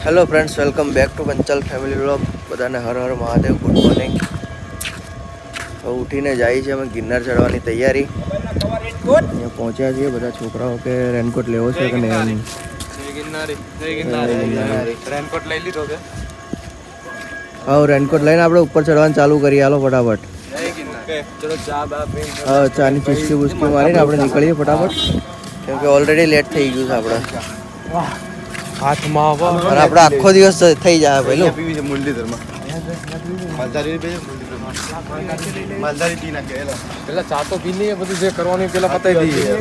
Hello friends, welcome back to Panchal family vlog. બધાને Har Har Mahadev, good morning. તો ઉઠીને જાય છે અમે ગિરનાર ચડવાની તૈયારી. અહીંયા પહોંચ્યા છીએ. બધા છોકરાઓ કે રેનકોટ લેવો છે કે નહીં. રેનકોટ લઈ લીધો કે? હા, રેનકોટ લઈને આપણે ઉપર ચડવાનું ચાલુ કરીએ. હાલો ફટાફટ. હા, ચાની ચુસ્કી બુસ્કી મારીને આપણે નીકળીએ ફટાફટ, કેમ કે ઓલરેડી લેટ થઈ ગયું છે આપણે. હાથમાં અને આપણે આખો દિવસ થઈ જાય પેલું. પેલા ચા તો પી લઈએ, બધું જે કરવાનું પેલા પતાવી દઈએ.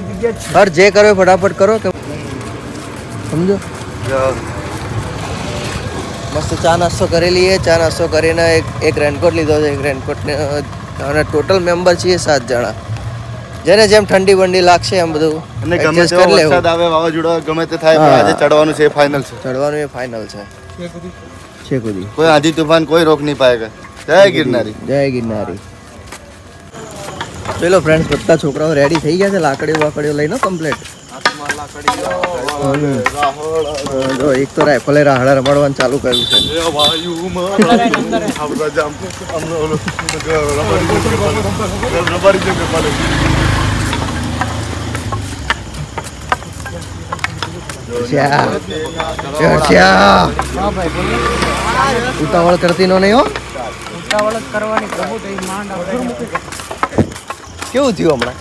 હર જે કરો એ ફટાફટ કરો, કે સમજો. મસ્ત ચા નાસ્તો કરી લઈએ. ચા નાસ્તો કરીને એક રેનકોટ લીધો છે. એક રેનકોટને અને ટોટલ મેમ્બર છીએ 7 જણા. જેને જેમ ઠંડી બંડી લાગશે એમ બધું અને ગમે તેવો વરસાદ આવે, વાવાઝોડા ગમે તે થાય, પણ આજે ચડવાનું છે, ફાઇનલ છે. ચડવાનું એ ફાઇનલ છે. છે કુદી કોઈ આંધી તૂફાન કોઈ રોક નહીં પાએગા. જય ગિરનારી, જય ગિરનારી. ચલો ફ્રેન્ડ્સ, બધા છોકરાઓ રેડી થઈ ગયા છે. લાકડીઓ વાકડીઓ લઈને કમ્પ્લીટ. જો એક તો રાઇફલે રાહડા રમાડવાનું ચાલુ કર્યું છે. ઉતાવળ કરતી નો નહીં હો. ઉતાવળ કરવાની પ્રભુ તો માંડ કેવું થયું હમણાં?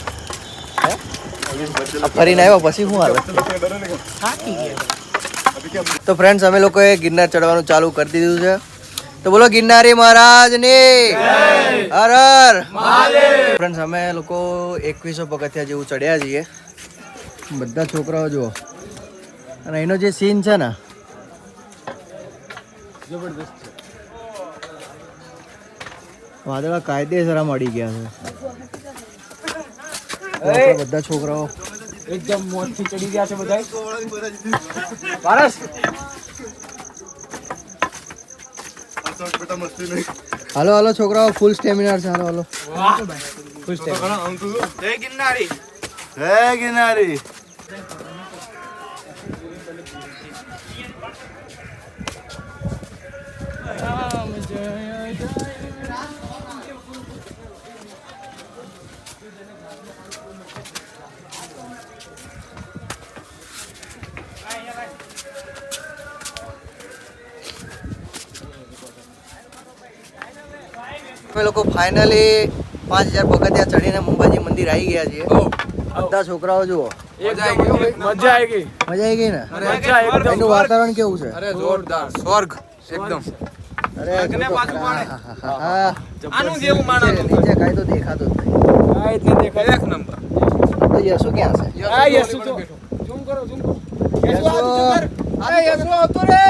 ફરીને આવ્યો પછી શું હાલત? તો ફ્રેન્ડ્સ, અમે લોકોએ ગિરનાર ચડવાનું ચાલુ કરી દીધું છે. તો બોલો ગિરનારી મહારાજની હર હર મહાદેવ. ફ્રેન્ડ્સ, અમે લોકો 2100 પગથિયા જેવું ચડ્યા છીએ. બધા છોકરાઓ જુઓ. અને એનો જે સીન છે ને, જબરદસ્ત. વાદળા કાયદેસર મળી ગયા છે. બધા છોકરાઓ એકદમ મોજથી ચડી ગયા છે બધા. પારસ હાલો હાલો છોકરાઓ, ફૂલ સ્ટેમિના છે. હાલો હાલો. ખુશ થઈ. જય ગિરનારી, જય ગિરનારી. અમે લોકો ફાઇનલી 5000 પગથિયા ચડીને અંબાજી મંદિર આવી ગયા છીએ. બધા છોકરાઓ જુઓ. મજા આવી ગઈ. મજા આવી ગઈ ને? મજા એકદમ. એનું વાતાવરણ કેવું છે? અરે જોરદાર, સ્વર્ગ એકદમ. અરે આનું જેવું માણસ નીચે કાંઈ તો દેખાતું જ નહીં. કાઈ જ નહીં દેખાય. એક નંબર. તો યશુ ક્યાં છે? આ યસુ તો ઝૂમ કરો, ઝૂમ કરો. યશુ! અરે યસુ આવતો રે.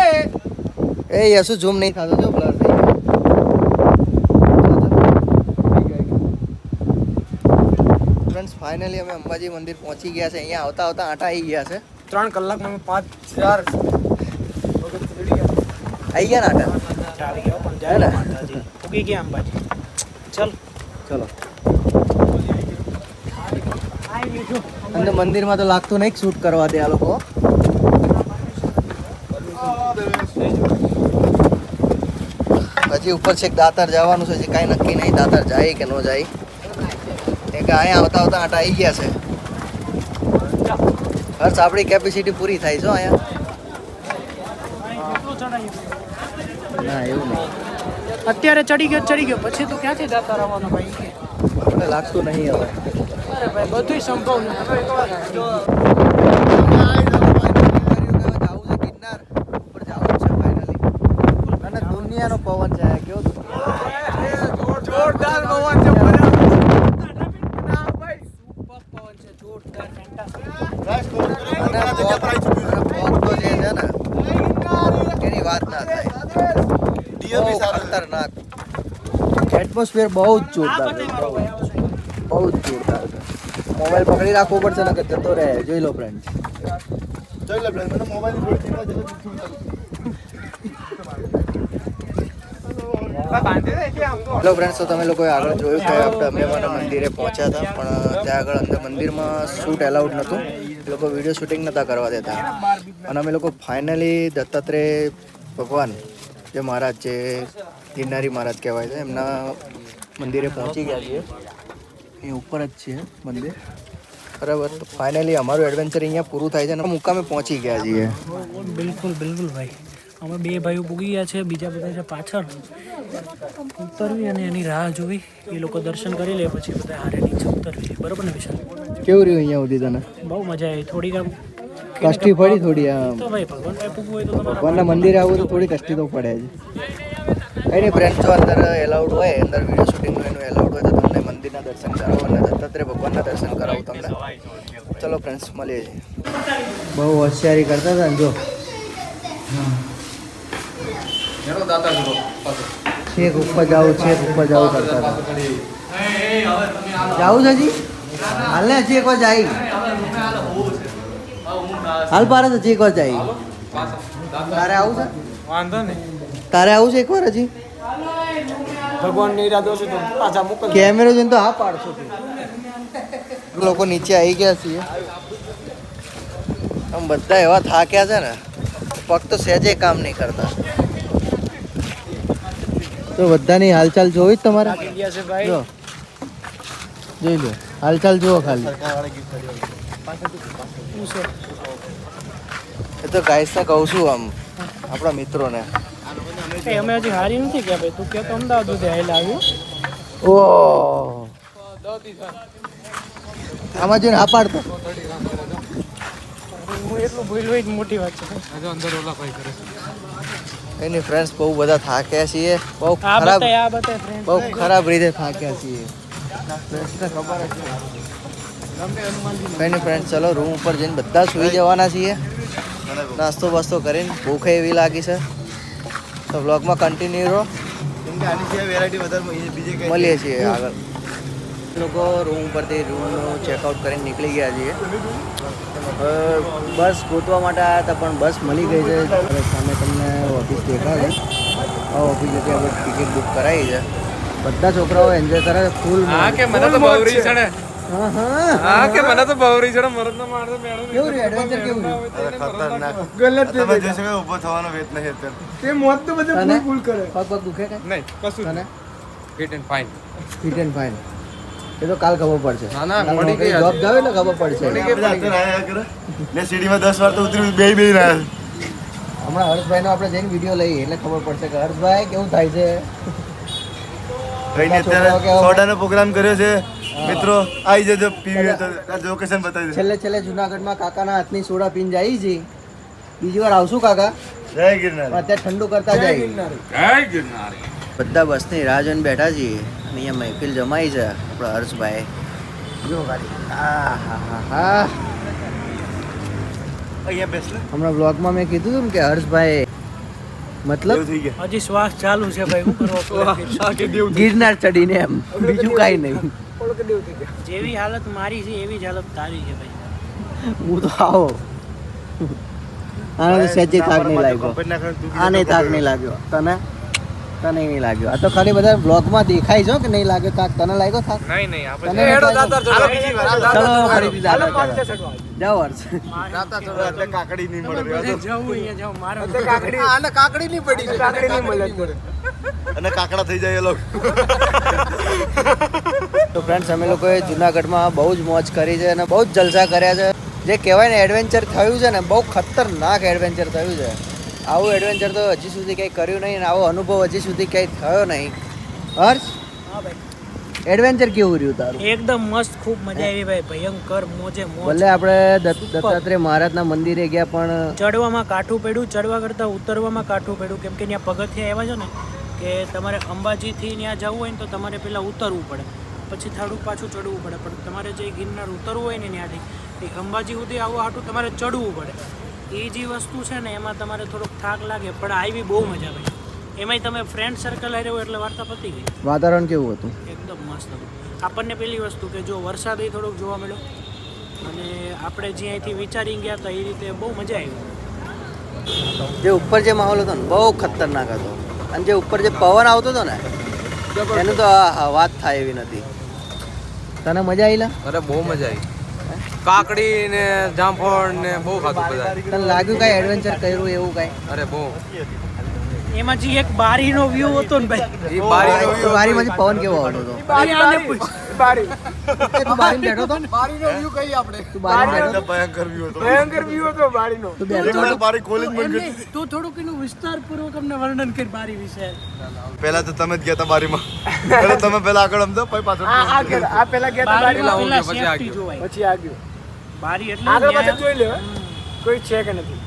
એ યશુ ઝૂમ નહીં થતો, જો બ્લર થઈ ગયો. ફ્રેન્ડ્સ, ફાઇનલી અમે અંબાજી મંદિર પહોંચી ગયા છે. અહીંયા આવતા આવતા આટા આવી ગયા છે. 3 કલાકમાં અમે 5000 આવી ગયા ને આટા? આવી ગયો પણ જાય ને માતાજી. ઉગી ગયા અંબાજી. ચલ ચલો. અંદર મંદિરમાં તો લાગતું નહીં શૂટ કરવા દે આ લોકો. હજી ઉપર છેક દાતાર જવાનું છે. હજી કાંઈ નક્કી નહીં દાતાર જાય કે ન જાય. કે અહીંયા આવતા આવતા આટા આવી ગયા છે. હર્ષ, આપણી કેપેસિટી પૂરી થાય છે અહીંયા. ના, એવું નહીં. અત્યારે ચડી ગયો પછી તો ક્યાંથી જતા રહેવાનો ભાઈ? મને લાગતું નહીં હવે. અરે ભાઈ, બધું સંભવ નથી. ગિરનાર ઉપર જવું છે ફાઇનલી. અને દુનિયાનો પવન છે. કેવો જોરદાર પવન છે. એની વાત ના થાય. ખતરનાક એટમોસ્ફિયર બહુ જ જોરદાર છે. બહુ જ જોરદાર છે. મોબાઈલ પકડી રાખવો પડશે ને, કે જતો રહે. જોઈ લો ફ્રેન્ડ્સ. હેલો ફ્રેન્ડ્સ, તો તમે લોકોએ આગળ જોયું કે આપણે અંબેમાના મંદિરે પહોંચ્યા હતા, પણ ત્યાં આગળ અંદર મંદિરમાં શૂટ એલાઉડ નહોતું. એ લોકો વિડીયો શૂટિંગ નહોતા કરવા દેતા. અને અમે લોકો ફાઇનલી દત્તાત્રેય ભગવાન જે મહારાજ છે ગિરનારી મહારાજ કહેવાય છે એમના મંદિરે પહોંચી ગયા છીએ. એ ઉપર જ છે મંદિર. બરાબર, તો ફાઇનલી અમારું એડવેન્ચર અહીંયા પૂરું થાય છે અને મુકામે પહોંચી ગયા છીએ. બિલકુલ બિલકુલ ભાઈ. અમે બે ભાઈઓ પૂગી ગયા છે, બીજા બધા છે પાછળ. ઉતરવી અને એની રાહ જોવી, એ લોકો દર્શન કરી લે પછી બધા હારે નીચે ઉતરવી. બરોબર ને વિશાલ? કેવું રહ્યું અહીંયા સુધી તને? બહુ મજા આવી. થોડીક આમ કષ્ટી પડી થોડી આમ. તો ભાઈ ભગવાન પાસે પૂગવું હોય તો તમારે ભગવાનના મંદિરે આવું તો થોડી કષ્ટી તો પડે જ. એની ફ્રેન્ડ જો અંદર એલાઉડ હોય, અંદર વિડીયો શૂટિંગનું એનું એલાઉડ હોય તો તમને મંદિરના દર્શન કરાવો અને દત્તાત્રેય ભગવાનના દર્શન કરાવું તમને. ચલો ફ્રેન્ડ્સ, મળીએ છીએ. બહુ હોશિયારી કરતા હતા ને જો. છેક ઉપર જાઓ કરતા હતા. જાવું છે હજી? હાલ ને હજી એક વાર જાય. હાલ પારે તો હજી એક વાર જાય. તારે આવું છે? વાંધો નહીં. તારે આવું છે એક વાર હજી? ભગવાનનો ઈરાદો છે તો પાછા મોકલ. કેમેરો જોઈને તો હા પાડશો તું. લોકો નીચે આવી ગયા છીએ. આમ બધા એવા થાક્યા છે ને, પગ તો સહેજે કામ નહીં કરતા. તો બધાની હાલચાલ જોઈ જ તમારે? ગયા છે ભાઈ. જો જોઈ લો, હાલચાલ જુઓ ખાલી. એ તો ગાઈસને કહું છું આમ આપણા મિત્રોને. અમે હજી હારી નથી ગયા ભાઈ. તું કે તો અમદાવાદ સુધી આવેલા આવ્યું. ઓહ, આમાં જોઈને હા પાડતો. હું એટલું ભૂલ હોય જ મોટી વાત છે. એની ફ્રેન્ડ્સ બહુ બધા થાક્યા છીએ. બહુ આ ખરાબ બતાય friends. બહુ ખરાબ રીતે થાક્યા છીએ. ફ્રેન્ડ્સને ખબર જ છે. કંઈ નહીં ફ્રેન્ડ્સ, ચલો રૂમ ઉપર જઈને બધા સૂઈ જવાના છીએ. નાસ્તો બાસ્તો કરીને ભૂખ એવી લાગી છે તો વ્લોગમાં કન્ટિન્યુ રહો. મળીએ છીએ આગળ. લોકો રૂમ ઉપરથી રૂમનું ચેકઆઉટ કરીને નીકળી ગયા છીએ. બસ ગોતવા માટે આવ્યા હતા પણ બસ મળી ગઈ છે. સામે તમને ઓફિસ દેખાડે. આ ઓફિસ જગ્યા પર ટિકિટ બુક કરાવી છે. બધા છોકરાઓ એન્જોય કરે છે ફૂલ. હા કે મને તો બહુરી ચડે. હા હા કે મને તો બહુરી ચડે. મરદ ના માણસ મેળો કેવું રહ્યું એડવેન્ચર? કેવું રહ્યું? ખતરનાક. ગલત તમે જોઈ શકો ઊભો થવાનો વેત નહીં અત્યારે. તે મોત તો બધે તને? ફૂલ કરે. પગ પગ દુખે કે નહીં કશું તને? Fit and fine. Fit and fine. એ તો કાલ ખબર પડશે. ના, ના, મળી ગઈ જોબ જાવ એટલે ખબર પડશે. આપણે અત્યારે આયા કરે. ને સીડીમાં 10 વાર તો ઉતરી બે રહ્યા. હમણાં હર્ષભાઈનો આપણે જઈને વિડીયો લઈએ એટલે ખબર પડશે કે હર્ષભાઈ કેવું થાય છે. કઈ નહીં, અત્યારે સોડાનો પ્રોગ્રામ કર્યો છે. મિત્રો આવી જજો, પીવી તો લોકેશન બતાવી દે. છેલ્લે જુનાગઢમાં કાકાના હાથની સોડા પીને જાય છે. બીજી વાર આવશું કાકા. જય ગિરનાર. અત્યારે ઠંડુ કરતા જાય. બધા બસની રાહ જોઈને બેઠા છીએ અને અહીંયા મહેફિલ જમાઈ છે આપણા હર્ષભાઈ. જો ગાડી. હા અહીંયા બેસ લે. હમણાં બ્લોગમાં મેં કીધું હતું ને કે હર્ષભાઈ મતલબ એવું થઈ ગયા. હજી શ્વાસ ચાલુ છે ભાઈ. હું કરવા ગિરનાર ચડીને એમ, બીજું કાંઈ નહીં. જેવી હાલત મારી છે એવી જ હાલત તારી છે ભાઈ. હું તો આવો આને તો સહેજે થાક નહીં લાગ્યો. આને થાક નહીં લાગ્યો. તને નહીં લાગ્યો. આ તો ખાલી બધા બ્લોગમાં દેખાય છે કે નહીં લાગ્યો થાક. તને લાગ્યો થાક? નહીં નહીં તને આપણે નહીં હેડો લાગ્યો? દાતાર ચલો બીજી વાર. ચલો ફરીથી દાતાર ચલો. જાઓ હર્ષ. રાતા ચલો એટલે કાકડી નહીં મળે. જવું અહીંયા જાવ મારો આને કાકડી નહીં પડી છે. કાકડી નહીં મળે. અને કાકડા થઈ જાય એ લોકો. તો ફ્રેન્ડ્સ, અમે લોકોએ જુનાગઢમાં બહુ જ મોજ કરી છે અને બહુ જ જલસા કર્યા છે. જે કહેવાય ને એડવેન્ચર થયું છે ને, બહુ ખતરનાક એડવેન્ચર થયું છે. આવું એડવેન્ચર તો હજી સુધી કંઈ કર્યું નહીં અને આવો અનુભવ હજી સુધી કંઈ થયો નહીં. હર્ષ, હા ભાઈ. એડવેન્ચર કેવું રહ્યું તારું? એકદમ મસ્ત, ખૂબ મજા આવી ભાઈ. ભયંકર મોજે મોજ. ભલે આપણે દત્તાત્રેય મહારાજના મંદિરે ગયા પણ ચડવામાં કાઠું પડ્યું, ચડવા કરતાં ઉતરવામાં કાઠું પડ્યું. કેમ કે ત્યાં પગથિયા એવા છે ને કે તમારે અંબાજીથી ત્યાં જવું હોય ને તો તમારે પહેલાં ઉતરવું પડે, પછી થોડુંક પાછું ચડવું પડે. પણ તમારે જે ગિરનાર ઉતરવું હોય ને ત્યાંથી એ અંબાજી સુધી આવવા હાટું તમારે ચડવું પડે. એ જે વસ્તુ છે ને એમાં તમારે થોડોક થાક લાગે, પણ આવી બહુ મજા ભાઈ. એમાંય તમે ફ્રેન્ડ સર્કલ આવી રહ્યો એટલે વાર્તા પતી ગઈ. વાતાવરણ કેવું હતું? એકદમ મસ્ત હતું. આપણને પેલી વસ્તુ કે જો વરસાદ એ થોડોક જોવા મળ્યો અને આપણે જે અહીંથી વિચારી ગયા હતા એ રીતે બહુ મજા આવી. જે ઉપર જે માહોલ હતો ને બહુ ખતરનાક હતો અને જે ઉપર જે પવન આવતો હતો ને એનું તો વાત થાય એવી નથી. તને મજા આવી? અરે બહુ મજા આવી. કાકડી ને જામફળ ને બહુ ખાધું બધા. તને લાગ્યું કાંઈ એડવેન્ચર કર્યું એવું કાંઈ? અરે બહુ એમાંથી એક બારીનો વ્યૂ હતો ને ભાઈ બારીમાંથી પવન કેવો આવતો હતો આને પૂછ. બારી તું બારીમાં બેઠો હતો ને? બારીનો વ્યૂ કઈ આપણે તું બારીમાં બેઠો એટલે ભયંકર વ્યૂ હતો ભયંકર વ્યૂ હતો બારીનો તું બેઠો એક વાર બારી કોલેજ બંધ એમ કરી નહીં, તું થોડુંક એનું વિસ્તારપૂર્વક અમને વર્ણન કરી બારી વિશે. પહેલા તો તમે જ ગયા હતા બારીમાં પહેલા તમે પહેલા આગળ સમજો પછી પાછળ આ પેલા ગયા તા બારીમાં બારીમાં પેલા safety જોવાય. પછી આ ગયો બારી એટલે આગળ ન્યાય- પાછળ જોઈ લે કોઈ છે કે નથી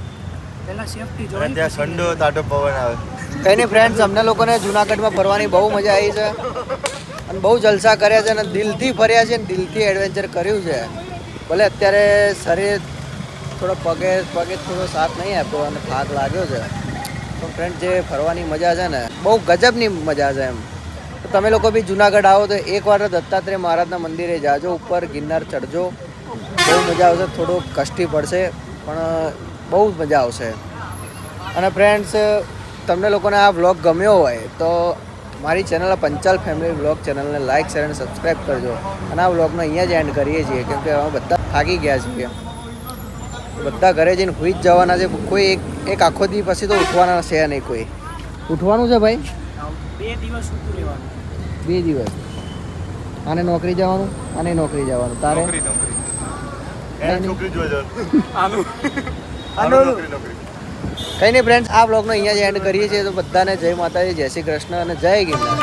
પેલા સેફટી અને જોવાય. ત્યાં ઠંડો તાટો પવન આવે કઈ નહીં ફ્રેન્ડ્સ, અમને લોકોને જુનાગઢમાં ફરવાની બહુ મજા આવી છે અને બહુ જલસા કર્યા છે અને દિલથી ફર્યા છે અને દિલથી એડવેન્ચર કર્યું છે. ભલે અત્યારે શરીર થોડો પગે થોડો સાથ નહીં આપ્યો અને થાક લાગ્યો છે, પણ ફ્રેન્ડ જે ફરવાની મજા છે ને બહુ ગજબની મજા છે એમ. તો તમે લોકો બી જુનાગઢ આવો તો એકવાર દત્તાત્રેય મહારાજના મંદિરે જાજો, ઉપર ગિરનાર ચડજો, બહુ મજા આવશે. થોડું કષ્ટી પડશે પણ બહુ જ મજા આવશે. અને ફ્રેન્ડ્સ, તમને લોકોને આ વ્લોગ ગમ્યો હોય તો મારી ચેનલ પંચાલ ફેમિલી વ્લોગ ચેનલને લાઇક શેર અને સબસ્ક્રાઈબ કરજો. અને આ વ્લોગનો અહીંયા જ એન્ડ કરીએ છીએ, કેમ કે અમે બધા થાકી ગયા છીએ. બધા ઘરે જઈને સુઈ જ જવાના છે. કોઈ એક આખો દી પછી તો ઉઠવાના છે નહીં. કોઈ ઉઠવાનું છે ભાઈ 2 દિવસ ઊભું રહેવાનું. 2 દિવસ. આને નોકરી જવાનું, આને નોકરી જવાનું. તારે નોકરી એને છોકરી જોઈ જવાનું આનું નોકરી કંઈ નહીં ફ્રેન્ડ્સ, આ બ્લોગનો અહીંયા જ એન્ડ કરીએ છીએ. તો બધાને જય માતાજી, જય શ્રી કૃષ્ણ અને જય ગિરનાર.